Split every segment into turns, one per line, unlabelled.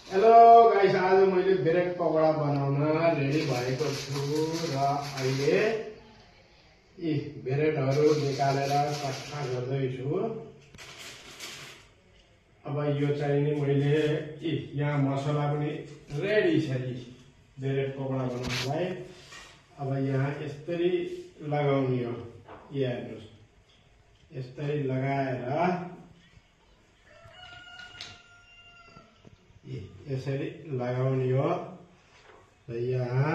Hello guys, आज मैले bread pakora बनाउन रेडी भएको छु र अहिले यी ब्रेडहरू निकालेर कट्ठा गर्दैछु। अब यो चाहिँ नि मैले यहाँ मसला पनि रेडी छ नि ब्रेड पकौडा बनाउनलाई। अब यहाँ यसरी लगाउने हो, हेर्नुस्, यसरी लगाएर यसरी लगाउने हो र यहाँ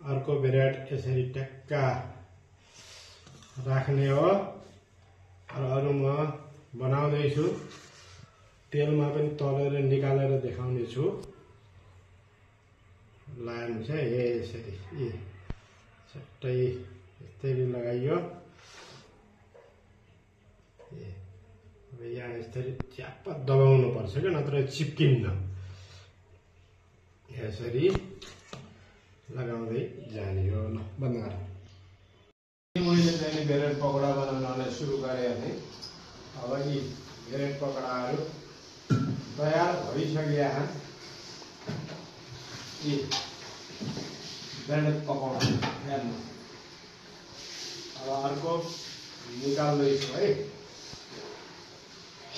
अर्को ब्रेड यसरी टक्का राख्ने हो र अरु म बनाउँदैछु। तेलमा पनि तलेर निकालेर देखाउने छु। लानु छ यसरी सट्टै यसरी लगाइयो। अब यहाँ यसरी च्याप्प दबाउनु पर्छ क्या, नत्र चिप्किन्न। यसरी लगाउँदै जाने हो। ल बन्द गर। मैले चाहिँ ब्रेड पकौडा बनाउन सुरु गरेँ भने अब यी ब्रेड पकौडाहरू तयार भइसक्या छन्। यी ब्रेड पकौडा हेर्नु। अब अर्को निकाल्दैछु है।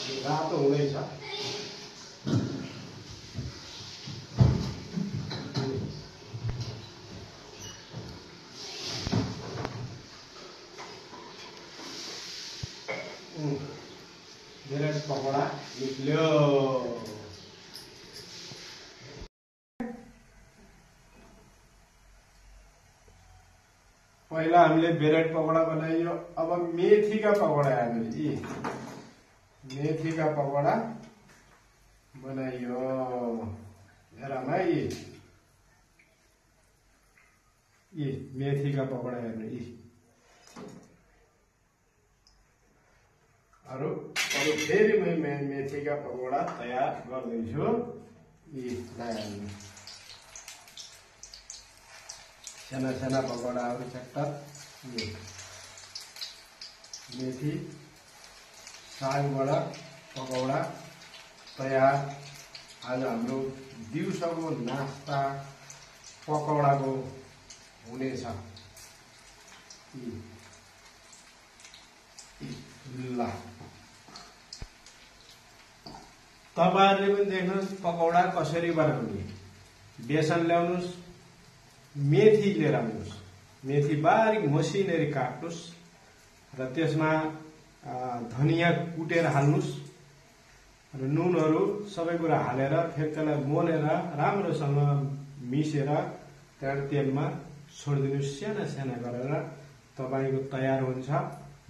रातो हुँदैछ। ब्रेड पकौडा निक्ल्यो। पहिला हामीले ब्रेड पकौडा बनाइयो। अब मेथीका पकौडा हामीले मेथीका पकौडा बनाइयो। हेरौँ है, यी मेथीका पकौडा हेर्नु। यी अरु फेरि मैं मेथीका पकौडा तयार गर्दैछु। यी हेर्नु, साना साना पकौडाहरू चट्ट मेथी सागबाट पकौडा तयार। आज हाम्रो दिउँसोको नास्ता पकौडाको हुनेछ। ल तपाईहरुले पनि देख्नुस् पकौडा कसरी बनाउने। बेसन ल्याउनुस्, मेथी लिएर आउनुस्, मेथी बारीक मसिनरी काट्नुस् र त्यसमा धनिया कुटेर हाल्नुस् र नुनहरू सबै कुरा हालेर फेरि त्यसलाई मोलेर राम्रोसँग मिसेर त्यहाँबाट तेलमा छोडिदिनुस्। साना साना गरेर तपाईको तयार हुन्छ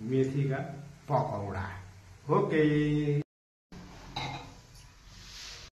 मेथीका पकौडा। ओके।